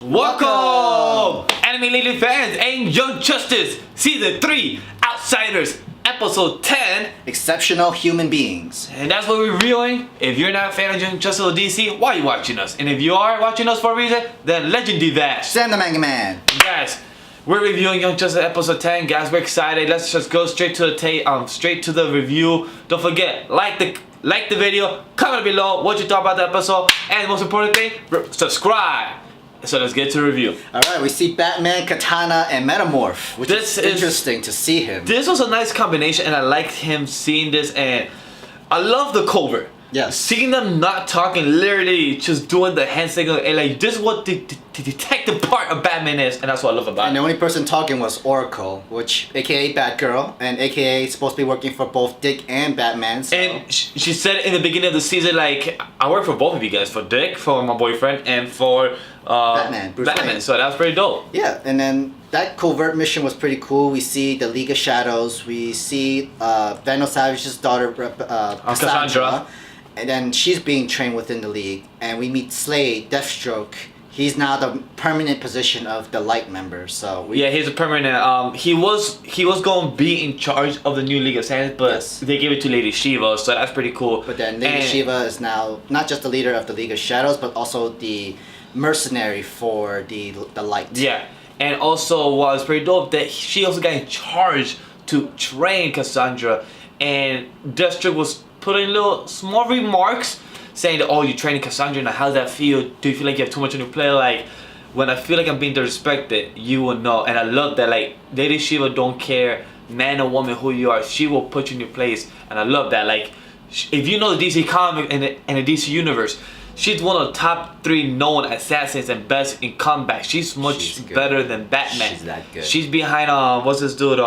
Welcome, anime lady fans and Young Justice Season 3 Outsiders Episode 10 Exceptional Human Beings. And that's what we're reviewing. If you're not a fan of Young Justice or DC, why are you watching us? And if you are watching us for a reason, then legend do that. Sam the Manga Man. Guys, we're reviewing Young Justice Episode 10. Guys, we're excited. Let's just go straight to the review. Don't forget, like the video, comment below what you thought about the episode, and most important thing, subscribe. So let's get to the review. Alright, we see Batman, Katana, and Metamorph, which is interesting to see him. This was a nice combination, and I liked him seeing this, and I love the cover. Yes. Seeing them not talking, literally just doing the hand signal, and like this is what the detective part of Batman is, and that's what I love about it. And the only person talking was Oracle, which aka Batgirl, and aka supposed to be working for both Dick and Batman. So. And she said in the beginning of the season, like, I work for both of you guys, for Dick, for my boyfriend, and for Batman. Batman. So that was pretty dope. Yeah, and then that covert mission was pretty cool. We see the League of Shadows. We see Vandal Savage's daughter, Cassandra. And then she's being trained within the League. And we meet Slade, Deathstroke. He's now the permanent position of the Light member. So yeah, he's a permanent. He was going to be in charge of the new League of Sands, but yes, they gave it to Lady Shiva, so that's pretty cool. But then Lady Shiva is now not just the leader of the League of Shadows, but also the mercenary for the Light. Yeah, and also was pretty dope that she also got in charge to train Cassandra, and Deathstroke was putting little small remarks saying that, oh, you're training Cassandra, now how does that feel? Do you feel like you have too much on your plate? Like, when I feel like I'm being disrespected, you will know. And I love that, like, Lady Shiva don't care, man or woman, who you are, she will put you in your place. And I love that. Like, if you know the DC comic and the DC universe, she's one of the top 3 known assassins and best in combat. She's much better than Batman. She's that good. She's behind what's this dude?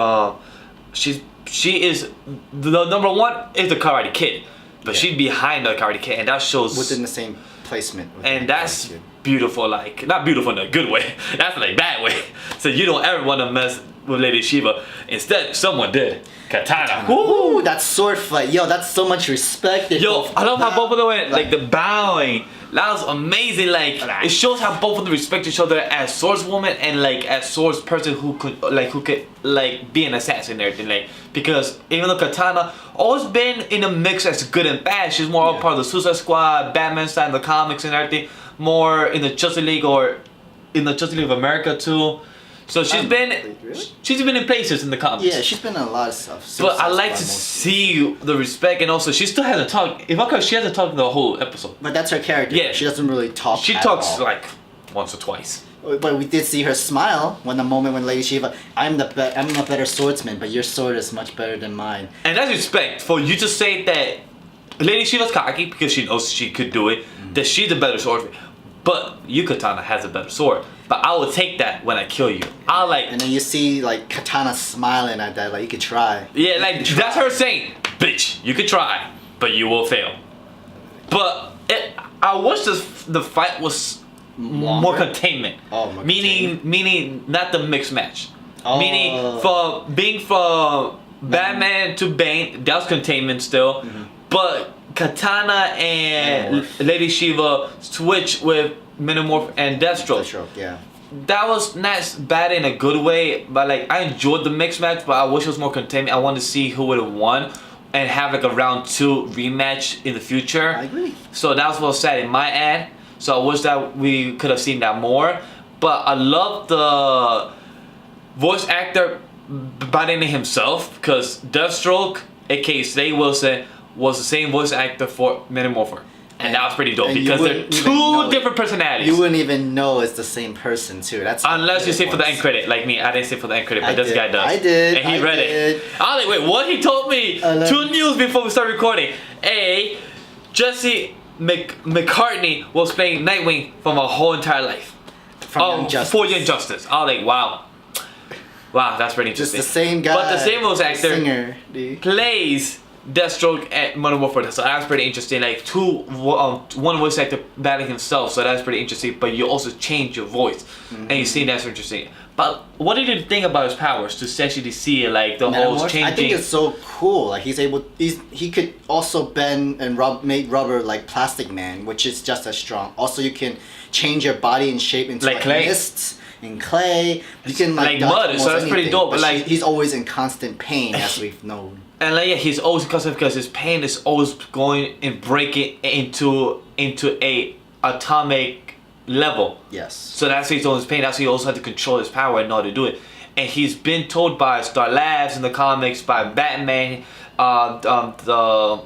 She is the number 1 is the Karate Kid, but she's behind the Karate Kid, and that shows within the same placement. And that's beautiful. Like, not beautiful in a good way. That's like bad way. So you don't ever want to mess with Lady Shiva. Instead, someone did. Katana. Ooh, that sword fight. Yo, that's so much respect. Yo, I love how both of them went, like the bowing. That was amazing. Like, it shows how both of them respect each other as swordswoman and like as swords person who could be an assassin and everything. Like, because even though Katana always been in a mix as good and bad, she's more a part of the Suicide Squad, Batman side, the comics and everything. More in the Justice League or in the Justice League of America too. So she's been in places in the comics. Yeah, she's been in a lot of stuff. But I like to see the respect, and also she still hasn't talked. If I could, she hasn't talked the whole episode. But that's her character. Yeah, she doesn't really talk. She talks like once or twice. But we did see her smile when the moment when Lady Shiva, I'm a better swordsman, but your sword is much better than mine. And that's respect for you to say that Lady Shiva's cocky because she knows she could do it. That she's a better swordsman. But you, Katana, has a better sword. But I will take that when I kill you. And then you see like Katana smiling at that, like you could try. Yeah, like that's her saying, bitch, you could try, but you will fail. But I wish the fight was more containment. Oh, more meaning not the mixed match. Oh. Meaning from Batman to Bane, that was containment still. But Katana and Lady Shiva switch with Metamorpho and Deathstroke. Yeah. That was not bad in a good way, but like I enjoyed the mixed match, but I wish it was more containment. I wanted to see who would have won and have like a round 2 rematch in the future. I agree. So that was what was sad in my end. So I wish that we could have seen that more. But I love the voice actor Brion himself, because Deathstroke, aka Slade Wilson, was the same voice actor for Metamorpho. And that was pretty dope because they're 2 different personalities. You wouldn't even know it's the same person too. That's unless you say for the end credit, like me. I didn't say for the end credit, but this guy does. I did. And he read it. I was like, wait, what? He told me 2 news before we start recording. Jesse McCartney was playing Nightwing for my whole entire life. For Young Justice. I was like, wow. Wow, that's pretty interesting. Just the same guy. But the same voice actor plays Deathstroke at Metamorpho, so that's pretty interesting. Like one voice actor battling himself, so that's pretty interesting. But you also change your voice, and you see that's interesting. But what did you think about his powers to essentially see like the whole changing? I think it's so cool. Like he could also bend and make rubber like Plastic Man, which is just as strong. Also, you can change your body and shape into like clay. mists and clay. You can like mud, so that's pretty dope. But like he's always in constant pain, as we've known. And like he's always constant because his pain is always going and breaking into a atomic level. Yes. So that's why he's always pain. That's why he also had to control his power and know how to do it. And he's been told by Star Labs in the comics, by Batman, the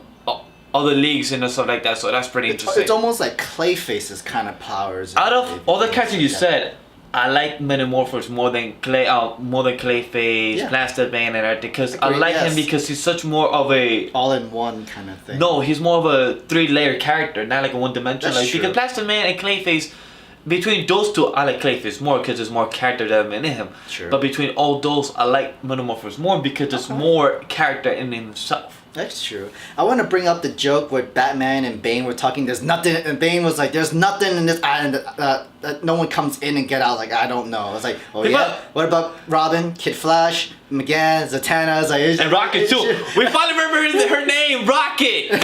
other leagues and stuff like that. So that's pretty interesting. It's almost like Clayface's kind of powers. Out of all the characters you said, I like Metamorphos more than Clayface, Plastic Man, and everything. Because I like him because he's such more of a all-in-one kind of thing. No, he's more of a 3-layer character, not like a one-dimensional. Like, because Plastic Man and Clayface, between those two, I like Clayface more because there's more character development in him. Sure. But between all those, I like Metamorphos more because there's more character in himself. That's true. I want to bring up the joke where Batman and Bane were talking. There's nothing, and Bane was like, "There's nothing in this island that no one comes in and get out." Like, I don't know. I was like, "Oh yeah." What about Robin, Kid Flash, McGann, Zatanna? Like, and Rocket too. We finally remembered her name, Rocket.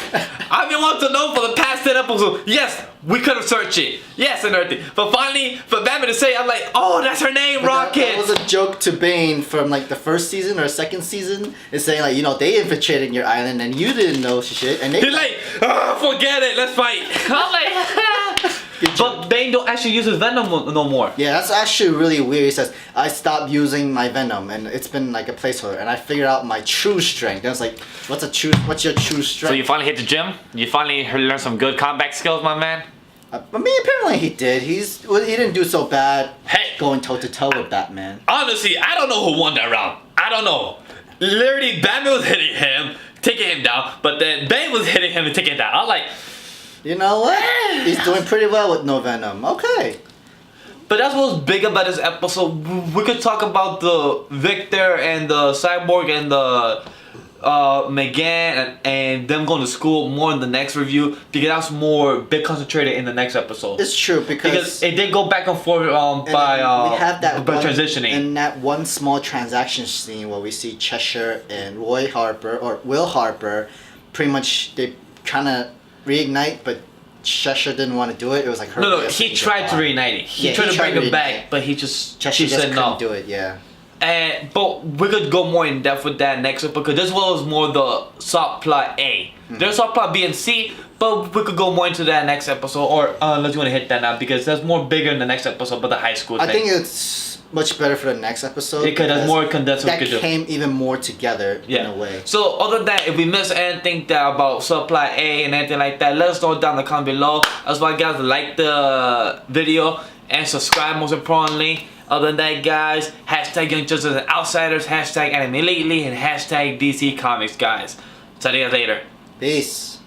I've been wanting to know for the past 10 episodes. Yes, we could have searched it. Yes, and everything. But finally, for Batman to say, I'm like, oh, that's her name, Rocket. That was a joke to Bane from like the first season or second season. It's saying like, they infiltrated your island and you didn't know shit. And they're like, oh, forget it, let's fight. I'm like, but Bane don't actually use his venom no more. Yeah, that's actually really weird. He says, I stopped using my venom and it's been like a placeholder and I figured out my true strength. And I was like, what's your true strength? So you finally hit the gym? You finally learned some good combat skills, my man? I mean, apparently he did. He didn't do so bad going toe-to-toe with Batman. Honestly, I don't know who won that round. I don't know. Literally, Batman was hitting him, taking him down, but then Bane was hitting him and taking him down. I was like, you know what? He's doing pretty well with no venom. Okay. But that's what's big about this episode. We could talk about the Victor and the Cyborg and the McGann and them going to school more in the next review because that's more big concentrated in the next episode. It's true because it did go back and forth we have that by transitioning. In that one small transaction scene where we see Cheshire and Roy Harper or Will Harper, pretty much they kind of reignite, but Cheshire didn't want to do it. It was like her. No, he tried to reunite it. He tried to bring it back, but Cheshire she just said no. couldn't do it. Yeah. But we could go more in depth with that next episode because this was more the subplot A. There's subplot B and C, but we could go more into that next episode. Or unless you want to hit that now because that's more bigger in the next episode, but the high school thing. I think it's much better for the next episode because that's more condensed. That came even more together in a way. So other than that, if we missed anything about subplot A and anything like that, let us know down in the comment below. That's why guys like the video and subscribe most importantly. Other than that, guys, hashtag Young Justice and Outsiders, hashtag Anime Lately, and hashtag DC Comics, guys. Talk to you guys later. Peace.